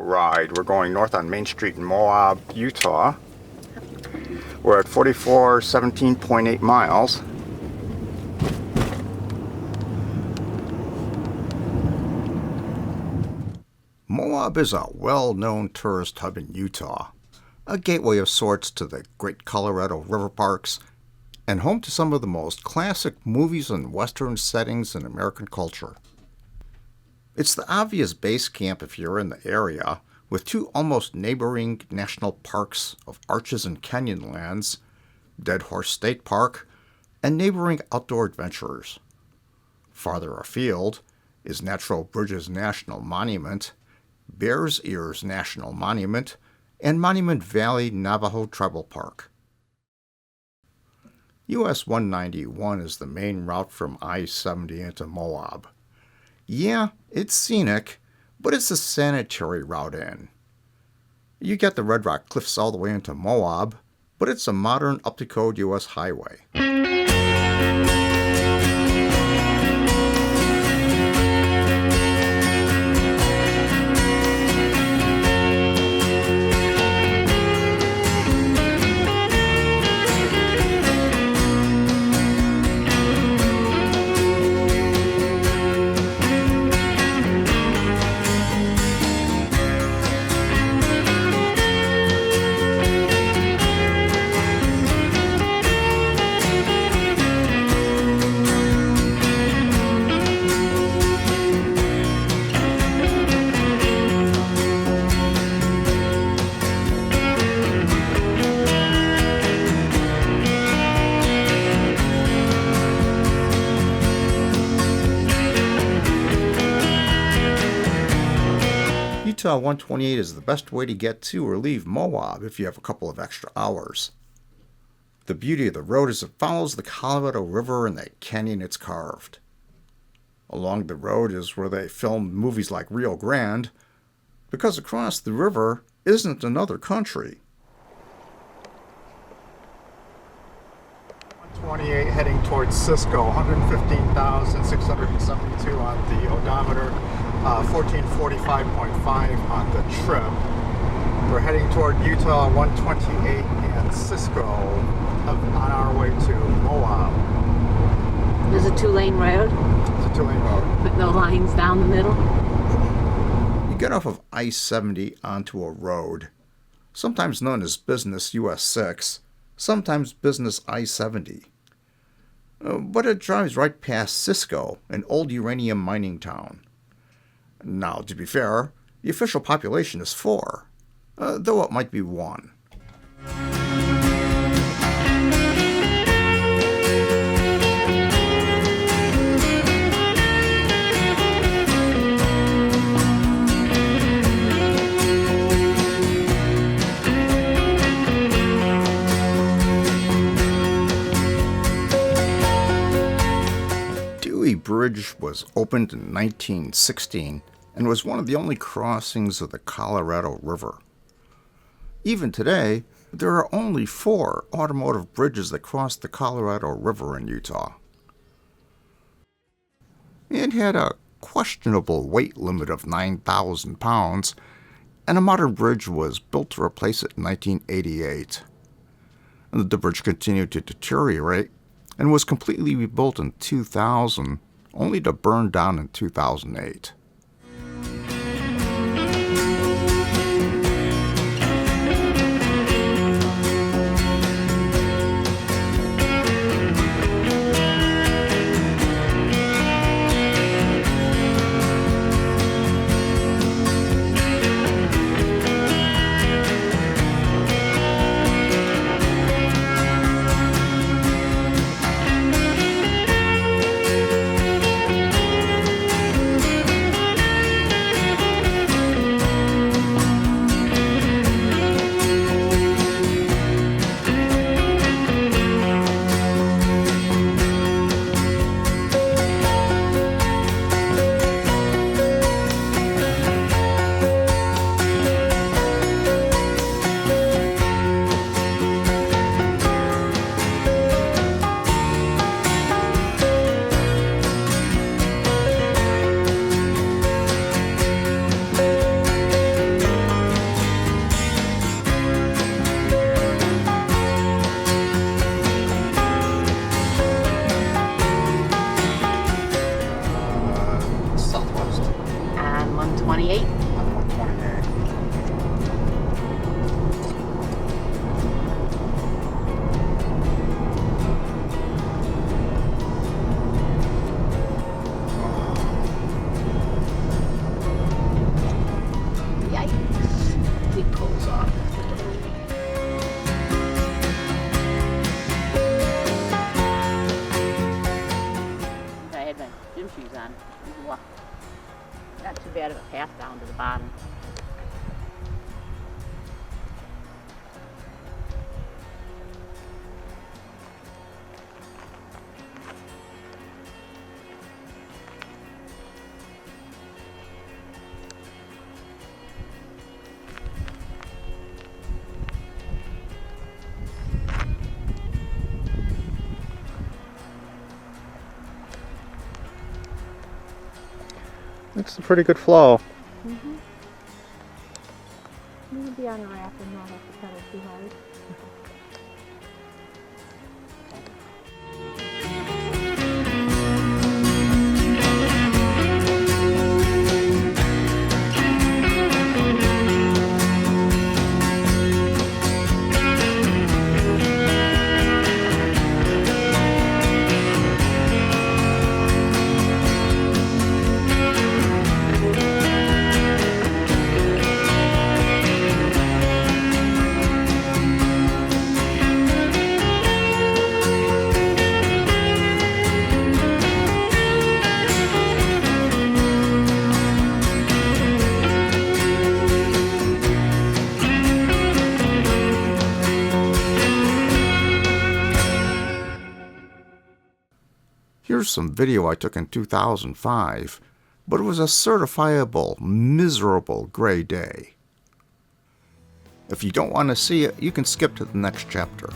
ride. We're going north on Main Street in Moab, Utah. We're at 17.8 miles. Moab is a well-known tourist hub in Utah, a gateway of sorts to the great Colorado river parks, and home to some of the most classic movies and western settings in American culture. It's the obvious base camp if you're in the area, with two almost neighboring national parks of Arches and Canyonlands, Dead Horse State Park, and neighboring outdoor adventurers. Farther afield is Natural Bridges National Monument, Bears Ears National Monument, and Monument Valley Navajo Tribal Park. US-191 is the main route from I-70 into Moab. Yeah, it's scenic, but it's a sanitary route in. You get the Red Rock Cliffs all the way into Moab, but it's a modern up-to-code U.S. highway. Utah-128 is the best way to get to or leave Moab if you have a couple of extra hours. The beauty of the road is it follows the Colorado River and the canyon it's carved. Along the road is where they filmed movies like Rio Grande, because across the river isn't another country. 128 heading towards Cisco, 115,672 on the odometer, 1445.5 on the trip. We're heading toward Utah-128 and Cisco on our way to Moab. There's a two-lane road? It's a two-lane road. With no lines down the middle? You get off of I-70 onto a road, sometimes known as Business US-6, sometimes Business I-70. But it drives right past Cisco, an old uranium mining town. Now, to be fair, the official population is 4, though it might be 1. Dewey Bridge was opened in 1916 and was one of the only crossings of the Colorado River. Even today, there are only 4 automotive bridges that cross the Colorado River in Utah. It had a questionable weight limit of 9,000 pounds, and a modern bridge was built to replace it in 1988. The bridge continued to deteriorate and was completely rebuilt in 2000, only to burn down in 2008. 128. On the 128. Yikes. He pulls off. I had my gym shoes on. Well, not too bad of a path down to the bottom. It's a pretty good flow. Mm-hmm. You can be on a raft and not have to pedal too hard. Here's some video I took in 2005, but it was a certifiable, miserable gray day. If you don't want to see it, you can skip to the next chapter.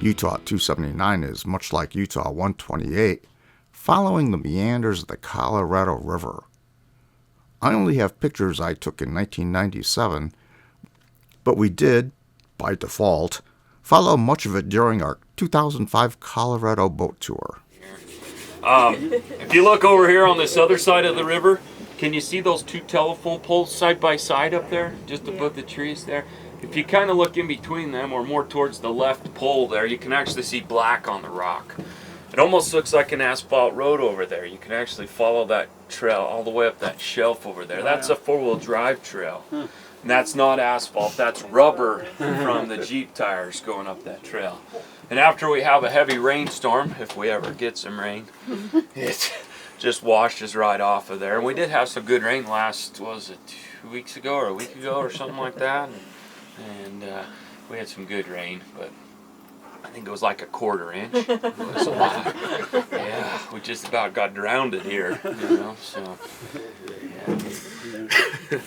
Utah-279 is much like Utah-128, following the meanders of the Colorado River. I only have pictures I took in 1997, but we did, by default, follow much of it during our 2005 Colorado boat tour. If you look over here on this other side of the river, can you see those two telephone poles side by side up there, just above the trees there? If you kind of look in between them, or more towards the left pole there, you can actually see black on the rock. It almost looks like an asphalt road over there. You can actually follow that trail all the way up that shelf over there. That's a four-wheel drive trail. And that's not asphalt, that's rubber from the Jeep tires going up that trail. And after we have a heavy rainstorm, if we ever get some rain, it just washes right off of there. And we did have some good rain last, was it 2 weeks ago or a week ago or something like that? And we had some good rain, but I think it was like a 1/4 inch. It was a lot. Yeah, we just about got drowned here, you know, so. Yeah.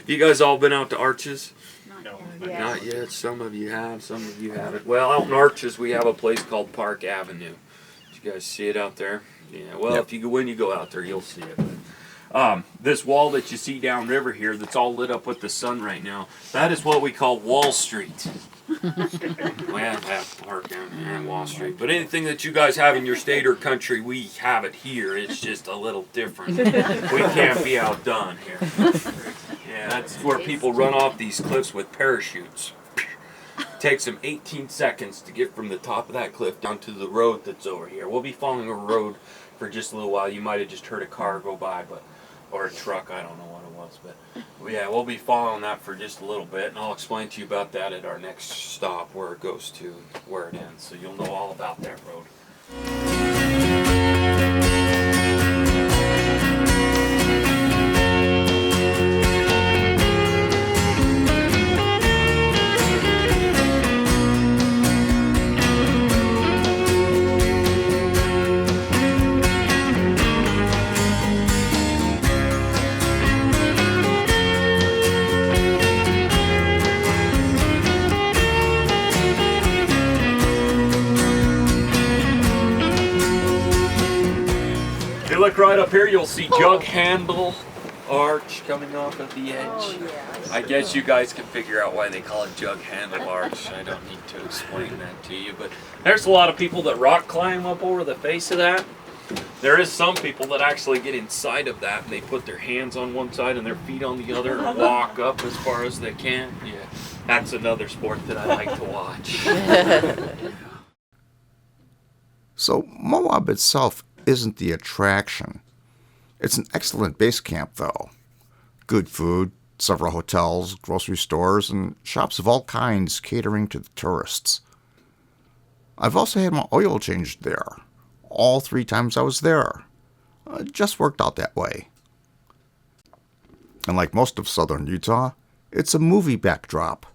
You guys all been out to Arches? Not yet. Some of you have, some of you haven't. Well, out in Arches we have a place called Park Avenue. Did you guys see it out there? Yeah, well, Yep. if you when you go out there, you'll see it. This wall that you see downriver here that's all lit up with the sun right now, that is what we call Wall Street. We have that park down here on Wall Street. But anything that you guys have in your state or country, we have it here. It's just a little different. We can't be outdone here. Yeah, that's where people run off these cliffs with parachutes. Takes them 18 seconds to get from the top of that cliff down to the road that's over here. We'll be following a road for just a little while. You might have just heard a car go by, or a truck, I don't know what it was. But yeah, we'll be following that for just a little bit, and I'll explain to you about that at our next stop, where it goes to, where it ends, so you'll know all about that road. Look right up here, you'll see jug handle arch coming off of the edge. Oh, yeah. I guess you guys can figure out why they call it jug handle arch. I don't need to explain that to you, but there's a lot of people that rock climb up over the face of that. There is some people that actually get inside of that and they put their hands on one side and their feet on the other and walk up as far as they can. Yeah, that's another sport that I like to watch. So Moab itself isn't the attraction. It's an excellent base camp, though. Good food, several hotels, grocery stores, and shops of all kinds catering to the tourists. I've also had my oil changed there, all 3 times I was there. It just worked out that way. And like most of southern Utah, it's a movie backdrop.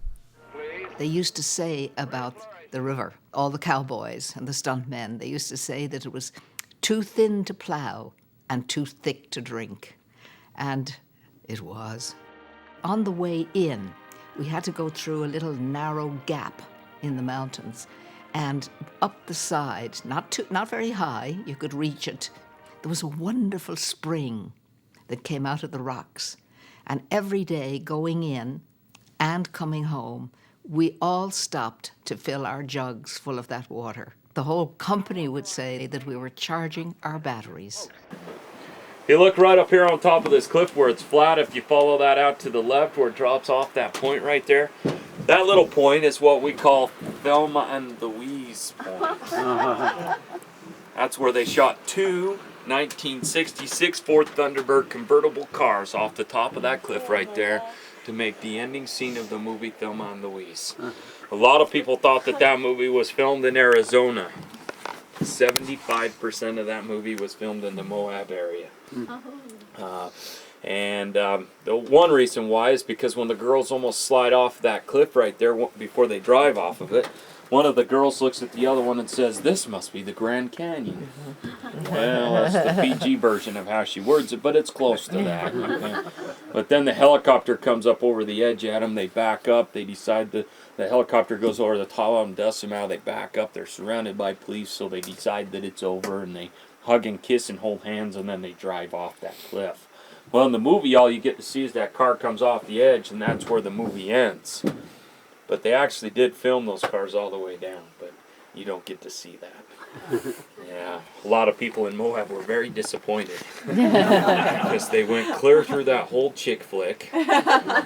They used to say about the river, all the cowboys and the stuntmen, they used to say that it was too thin to plow and too thick to drink. And it was. On the way in, we had to go through a little narrow gap in the mountains. And up the side, not very high, you could reach it, there was a wonderful spring that came out of the rocks. And every day going in and coming home, we all stopped to fill our jugs full of that water. The whole company would say that we were charging our batteries. You look right up here on top of this cliff where it's flat. If you follow that out to the left where it drops off that point right there, that little point is what we call Thelma and Louise Point. That's where they shot 2 1966 Ford Thunderbird convertible cars off the top of that cliff right there to make the ending scene of the movie Thelma and Louise. A lot of people thought that that movie was filmed in Arizona. 75% of that movie was filmed in the Moab area. The one reason why is because when the girls almost slide off that cliff right there before they drive off of it, one of the girls looks at the other one and says, "This must be the Grand Canyon." Well, that's the PG version of how she words it, but it's close to that. Okay? But then the helicopter comes up over the edge at them. They back up. They decide the helicopter goes over the top of them, dusts them out. They back up. They're surrounded by police, so they decide that it's over, and they hug and kiss and hold hands, and then they drive off that cliff. Well, in the movie, all you get to see is that car comes off the edge, and that's where the movie ends. But they actually did film those cars all the way down, but you don't get to see that. Yeah, a lot of people in Moab were very disappointed because they went clear through that whole chick flick,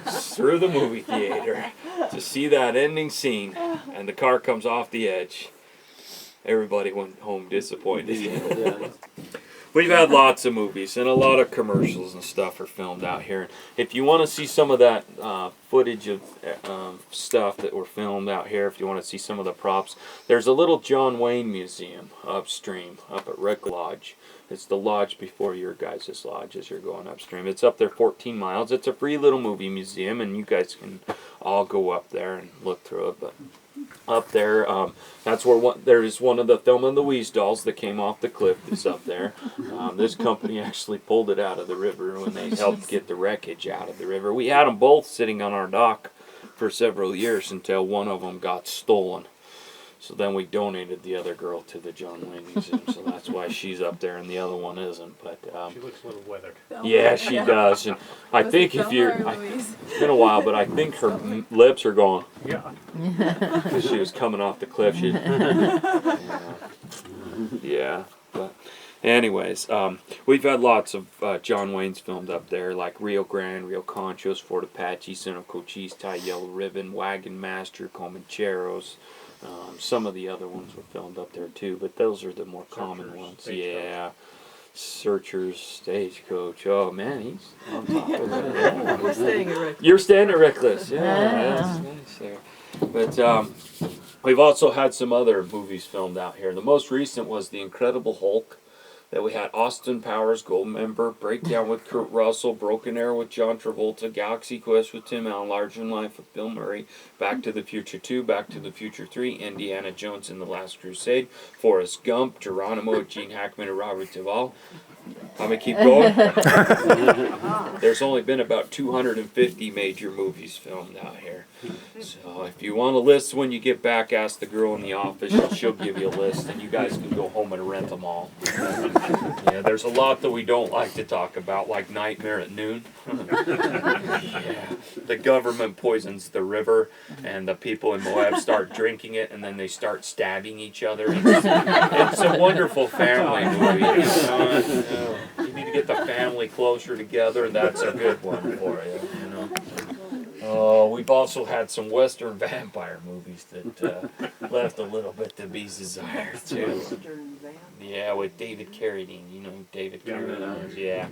through the movie theater, to see that ending scene, and the car comes off the edge. Everybody went home disappointed. We've had lots of movies and a lot of commercials and stuff are filmed out here. If you want to see some of that footage of stuff that were filmed out here, if you want to see some of the props, there's a little John Wayne museum upstream, up at Rick Lodge. It's the lodge before your guys' lodge as you're going upstream. It's up there 14 miles. It's a free little movie museum, and you guys can all go up there and look through it. But up there, that's where there's one of the Thelma and Louise dolls that came off the cliff that's up there. This company actually pulled it out of the river when they helped get the wreckage out of the river. We had them both sitting on our dock for several years until one of them got stolen. So then we donated the other girl to the John Wayne Museum, so that's why she's up there and the other one isn't. But she looks a little weathered. Yeah, she does. And I think if you're, it's been a while, but I think her lips are gone. Yeah. Because she was coming off the cliff. Yeah. But anyways, we've had lots of John Wayne's filmed up there, like Rio Grande, Rio Conchos, Fort Apache, San Cochise, Tie Yellow Ribbon, Wagon Master, Comancheros. Some of the other ones were filmed up there too, but those are the more common ones. Yeah. Searchers, Stagecoach. Oh man, he's on top of it. Yeah. We're staying at Rick. You're staying at Reckless. Yeah, that's nice there. But we've also had some other movies filmed out here. The most recent was The Incredible Hulk. That we had Austin Powers, Goldmember, Breakdown with Kurt Russell, Broken Arrow with John Travolta, Galaxy Quest with Tim Allen, Larger Than Life with Bill Murray, Back to the Future 2, Back to the Future 3, Indiana Jones and the Last Crusade, Forrest Gump, Geronimo with Gene Hackman and Robert Duvall. I'm going to keep going. There's only been about 250 major movies filmed out here. So if you want a list when you get back, ask the girl in the office. She'll give you a list, and you guys can go home and rent them all. Yeah, there's a lot that we don't like to talk about, like Nightmare at Noon. Yeah, the government poisons the river, and the people in Moab start drinking it, and then they start stabbing each other. It's a wonderful family movie. You need to get the family closer together. That's a good one for you. You know. We've also had some Western vampire movies that left a little bit to be desired too. Yeah, with David Carradine. You know who David Carradine is? Yeah.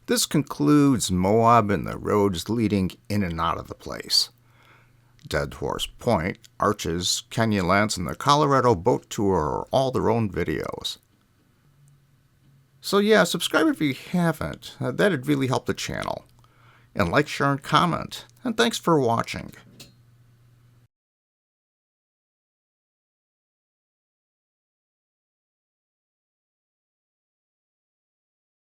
This concludes Moab and the roads leading in and out of the place. Dead Horse Point, Arches, Canyonlands, and the Colorado Boat Tour are all their own videos. So yeah, subscribe if you haven't. That'd really help the channel. And like, share, and comment. And thanks for watching.